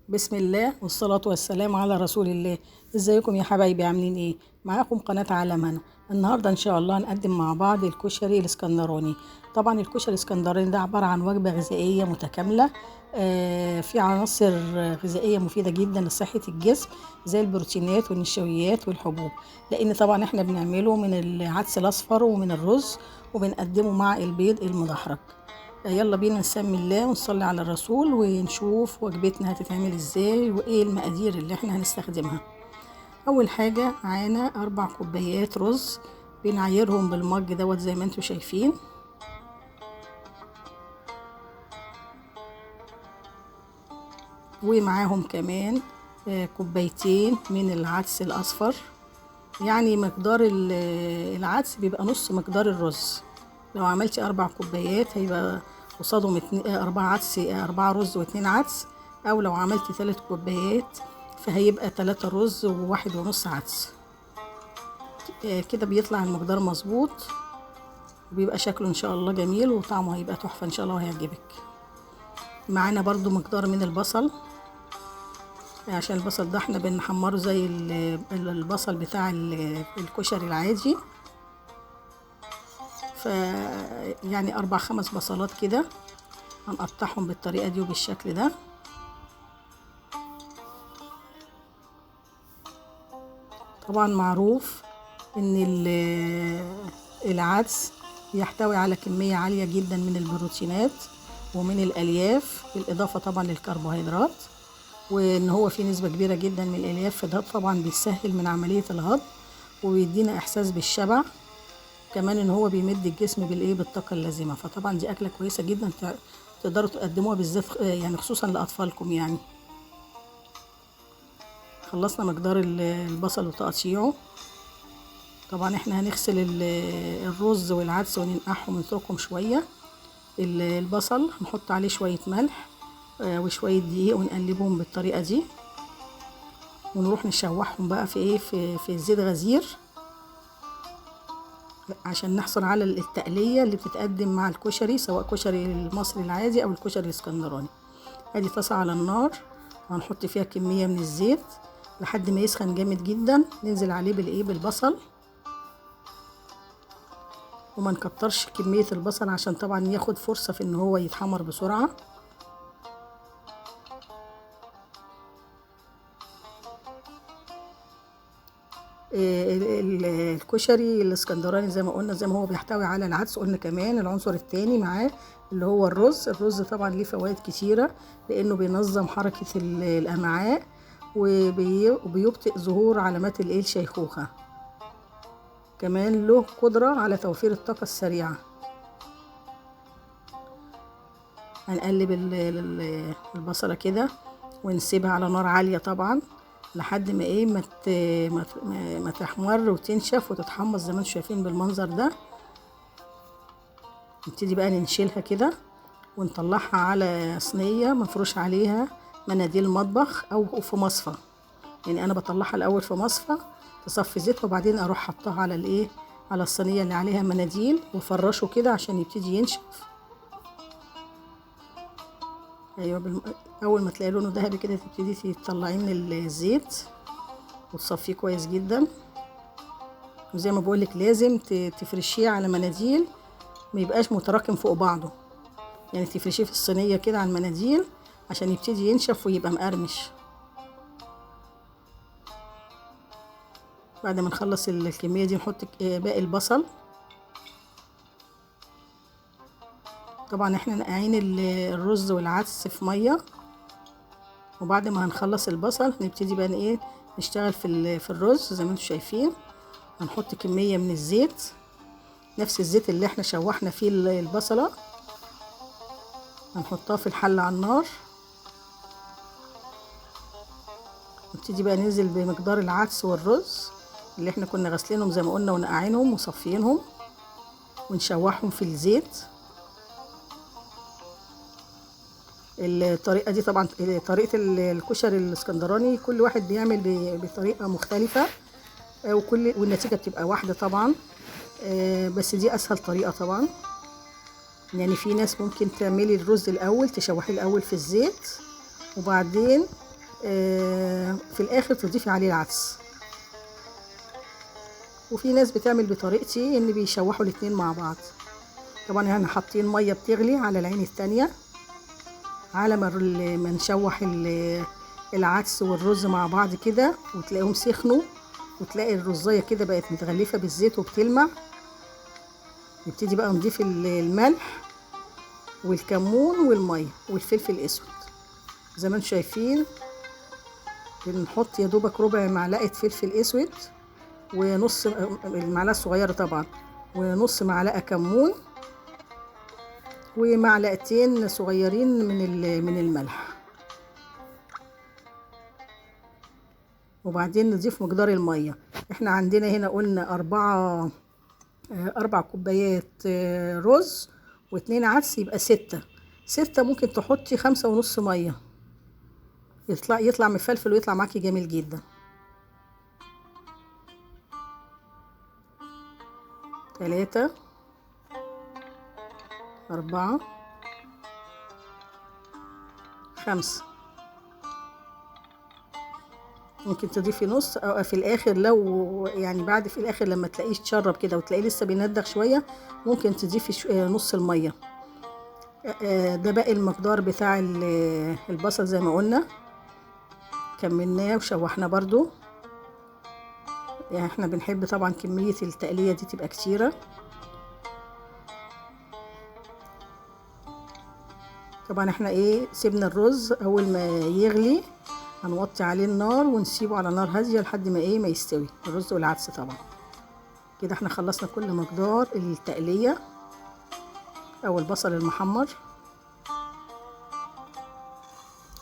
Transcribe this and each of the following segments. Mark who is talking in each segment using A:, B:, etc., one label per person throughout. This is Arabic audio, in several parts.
A: بسم الله والصلاة والسلام على رسول الله. ازيكم يا حبايبي، عاملين ايه؟ معاكم قناة عالم هنا. النهاردة ان شاء الله هنقدم مع بعض الكشري الاسكندراني. طبعا الكشري الاسكندراني ده عبارة عن وجبة غذائية متكاملة، في عناصر غذائية مفيدة جدا لصحة الجسم، زي البروتينات والنشويات والحبوب. لان طبعا احنا بنعمله من العدس الاصفر ومن الرز، وبنقدمه مع البيض المدحرج. يلا بينا نسمي الله ونصلي على الرسول ونشوف وجبتنا هتتعمل ازاي وايه المقادير اللي احنا هنستخدمها. اول حاجة معانا 4 كوبايات رز، بنعايرهم بالمج دوت زي ما انتم شايفين. ومعاهم كمان كوبايتين من العدس الاصفر، يعني مقدار العدس بيبقى نص مقدار الرز. لو عملتي 4 كوبايات هيبقى قصادهم 4 عدس، 4 رز و2 عدس. او لو عملتي 3 كوبايات فهيبقى 3 رز وواحد ونص عدس. كده بيطلع المقدار مظبوط، وبيبقى شكله ان شاء الله جميل وطعمه هيبقى تحفة ان شاء الله وهيعجبك. معانا برضو مقدار من البصل، عشان البصل ده احنا بنحمره زي البصل بتاع الكشري العادي. يعني 4 5 بصلات كده هنقطعهم بالطريقة دي وبالشكل ده. طبعا معروف ان العدس بيحتوي على كمية عالية جدا من البروتينات ومن الالياف، بالاضافة طبعا للكربوهيدرات، وان هو فيه نسبة كبيرة جدا من الالياف، فده طبعا بيسهل من عملية الهضم وبيدينا احساس بالشبع. كمان ان هو بيمد الجسم بالطاقه اللازمه، فطبعا دي اكله كويسه جدا تقدروا تقدموها بالذات يعني خصوصا لاطفالكم. يعني خلصنا مقدار البصل وتقطيعه. طبعا احنا هنغسل الرز والعدس وننقعهم ونتركهم شويه. البصل هنحط عليه شويه ملح وشويه دقيق ونقلبهم بالطريقه دي، ونروح نشوحهم بقى في زيت غزير عشان نحصل على التقلية اللي بتتقدم مع الكشري، سواء كشري المصري العادي او الكشري الاسكندراني. ادي طاسة على النار، وهنحط فيها كمية من الزيت لحد ما يسخن جامد جدا. ننزل عليه بالبصل، وما نكترش كمية البصل عشان طبعا ياخد فرصة في ان هو يتحمر بسرعة. الكشري الاسكندراني زي ما قلنا، زي ما هو بيحتوي على العدس، قلنا كمان العنصر التاني معاه اللي هو الرز طبعا ليه فوائد كتيرة، لانه بينظم حركة الامعاء وبيبطئ ظهور علامات الشيخوخة. كمان له قدرة على توفير الطاقة السريعة. هنقلب البصلة كده ونسيبها على نار عالية طبعا لحد ما ما تحمر وتنشف وتتحمص زي ما انتم شايفين بالمنظر ده. نبتدي بقى ننشلها كده ونطلعها على صينية مفروش عليها مناديل مطبخ او في مصفى. يعني انا بطلعها الاول في مصفى تصفي زيت، وبعدين اروح حطها على الصينية اللي عليها مناديل وفرشه كده عشان يبتدي ينشف. ايوه، اول ما تلاقي لونه ذهبي كده تبتدي تطلعيه من الزيت وتصفيه كويس جدا. وزي ما بقولك لازم تفرشيه على مناديل، ما يبقاش متراكم فوق بعضه. يعني تفرشيه في الصينيه كده على المناديل عشان يبتدي ينشف ويبقى مقرمش. بعد ما نخلص الكميه دي نحط باقي البصل. طبعا احنا نقعين الرز والعدس في ميه، وبعد ما هنخلص البصل نبتدي بقى نشتغل في الرز. زي ما انتم شايفين هنحط كمية من الزيت، نفس الزيت اللي احنا شوحنا فيه البصلة، هنحطها في الحلة على النار. نبتدي بقى ننزل بمقدار العدس والرز اللي احنا كنا غسلينهم زي ما قلنا ونقعينهم وصفينهم، ونشوحهم في الزيت. الطريقة دي طبعا طريقة الكشري الاسكندراني كل واحد بيعمل بطريقة مختلفة، والنتيجة بتبقى واحدة طبعا، بس دي اسهل طريقة طبعا. يعني في ناس ممكن تعملي الرز الاول، تشوحيه الاول في الزيت، وبعدين في الاخر تضيفي عليه العدس. وفي ناس بتعمل بطريقتي ان بيشوحوا الاتنين مع بعض. طبعا احنا حاطين ميه بتغلي على العين التانية على ما نشوح العدس والرز مع بعض كده، وتلاقيهم سخنوا وتلاقي الرزايه كده بقت متغلفه بالزيت وبتلمع. نبتدي بقى نضيف الملح والكمون والميه والفلفل الاسود زي ما انتم شايفين. بنحط يا دوبك ربع معلقه فلفل اسود، ونص المعلقه الصغيره طبعا، ونص معلقه كمون، ومعلقتين صغيرين من الملح. وبعدين نضيف مقدار الميه. احنا عندنا هنا قلنا 4 كوبايات رز و2 عدس، يبقى 6. ممكن تحطي 5.5 ميه، يطلع مفلفل ويطلع معاكي جميل جدا. 3 4 5. ممكن تضيفي نص او في الاخر، لو يعني بعد في الاخر لما تلاقيه تشرب كده وتلاقيه لسه بيندخ شويه ممكن تضيفي نص الميه. ده باقي المقدار بتاع البصل زي ما قلنا، كملناه وشوحناه برضو. يعني احنا بنحب طبعا كميه التقليه دي تبقى كتيره. طبعا احنا سيبنا الرز اول ما يغلي هنوطي عليه النار ونسيبه على نار هاديه لحد ما يستوي الرز والعدس. طبعا كده احنا خلصنا كل مقدار التقليه او البصل المحمر.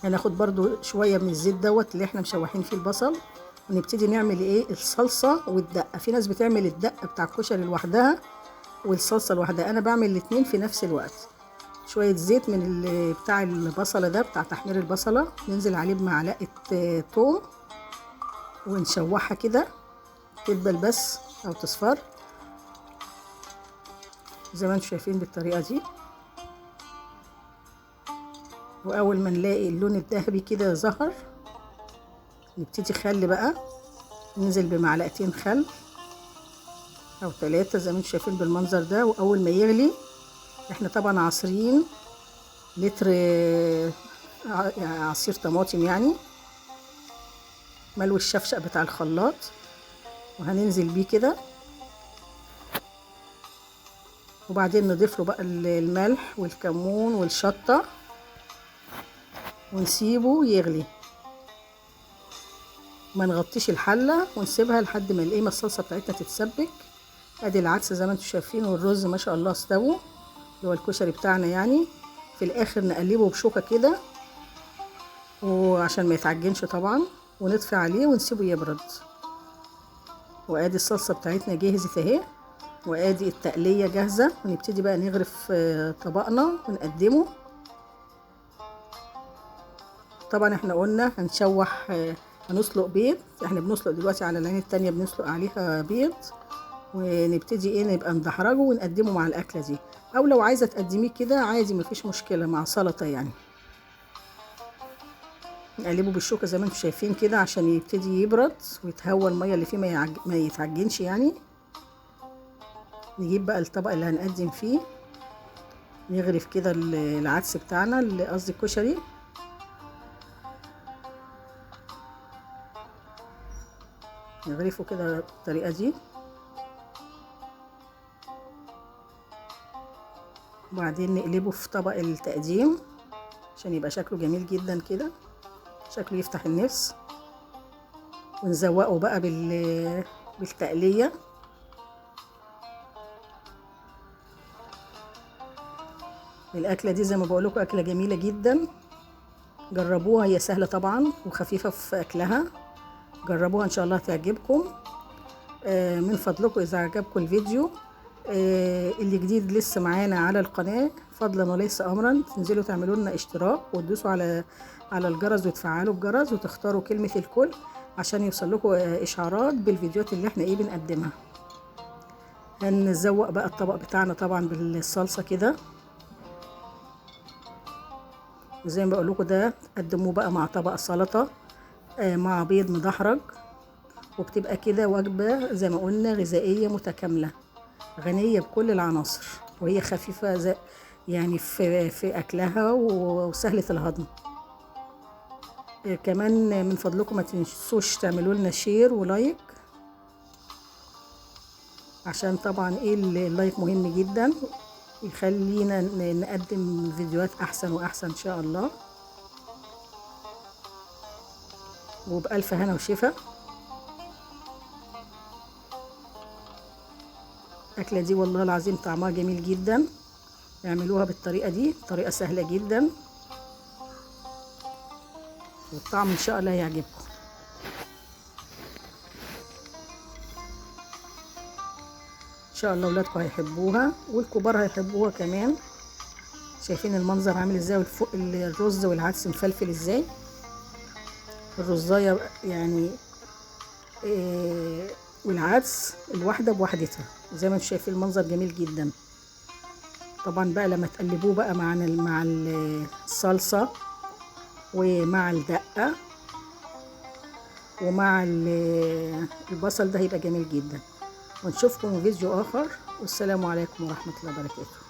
A: هناخد برضو شويه من الزيت دوت اللي احنا مشوحين فيه البصل، ونبتدي نعمل الصلصه والدقه. في ناس بتعمل الدقه بتاع الكشري لوحدها والصلصه لوحدها، انا بعمل الاتنين في نفس الوقت. شويه زيت من بتاع البصله ده بتاع تحمير البصله، ننزل عليه بمعلقه توم ونشوحها كده تدبل بس او تصفر زي ما انتم شايفين بالطريقه دي. واول ما نلاقي اللون الذهبي كده ظهر نبتدي خل بقى، ننزل بمعلقتين خل او 3 زي ما انتم شايفين بالمنظر ده. واول ما يغلي احنا طبعا عصرين لتر يعني عصير طماطم، يعني ملو الشفشق بتاع الخلاط، وهننزل بيه كده. وبعدين نضيف له بقى الملح والكمون والشطه ونسيبه يغلي. ما نغطيش الحله ونسيبها لحد ما الصلصه بتاعتها تتسبك. ادي العدس زي ما انتم شايفين والرز ما شاء الله استووا، اللي هو الكشري بتاعنا يعني. في الاخر نقلبه بشوكه كده وعشان ما يتعجنش طبعا، ونطفي عليه ونسيبه يبرد. وادي الصلصه بتاعتنا جهزت اهي، وادي التقليه جاهزه. ونبتدي بقى نغرف طبقنا ونقدمه. طبعا احنا قلنا هنشوح، هنسلق بيض. احنا بنسلق دلوقتي على العين التانية بنسلق عليها بيض، ونبتدي نبقى ندحرجه ونقدمه مع الاكله دي. او لو عايزه تقدميه كده عادي مفيش مشكله مع سلطه يعني. نقلبه بالشوكه زي ما انتم شايفين كده عشان يبتدي يبرد ويتهوى الميه اللي فيه ما يتعجنش يعني. نجيب بقى الطبق اللي هنقدم فيه، نغرف كده العدس بتاعنا اللي قصدي الكشري. نغرفه كده بالطريقه دي، وبعدين نقلبه في طبق التقديم عشان يبقى شكله جميل جدا كده، شكله يفتح النفس. ونزوقه بقى بالتقليه. الاكله دي زي ما بقول لكم اكله جميله جدا، جربوها. هي سهله طبعا وخفيفه في اكلها، جربوها ان شاء الله تعجبكم. من فضلكم اذا عجبكم الفيديو اللي جديد لسه معانا على القناه، فضلا وليس امرا تنزلوا تعملوا لنا اشتراك وتدوسوا على الجرس وتفعلوا الجرس وتختاروا كلمه الكل عشان يوصل لكم اشعارات بالفيديوهات اللي احنا بنقدمها. هنزوق بقى الطبق بتاعنا طبعا بالصلصه كده، وزي ما بقول لكم ده قدموه بقى مع طبق سلطه مع بيض مدحرج، وبتبقى كده وجبة زي ما قلنا غذائية متكاملة غنية بكل العناصر، وهي خفيفة يعني في أكلها وسهلة الهضم. كمان من فضلكم ما تنسوش تعملوا لنا شير ولايك، عشان طبعا اللايك مهم جدا، يخلينا نقدم فيديوهات أحسن وأحسن إن شاء الله. وبألف هنا وشفا. الأكلة دي والله العظيم طعمها جميل جدا، اعملوها بالطريقة دي، طريقة سهلة جدا، والطعم إن شاء الله يعجبكم. إن شاء الله أولادكم هيحبوها والكبار هيحبوها كمان. شايفين المنظر عامل ازاي، والفوق الرز والعدس مفلفل ازاي، الرزاية يعني والعدس الواحدة بوحدتها زي ما انتم شايفين. المنظر جميل جدا. طبعا بقى لما تقلبوه بقى مع الصلصة ومع الدقة ومع البصل ده هيبقى جميل جدا. ونشوفكم في فيديو آخر، والسلام عليكم ورحمة الله وبركاته.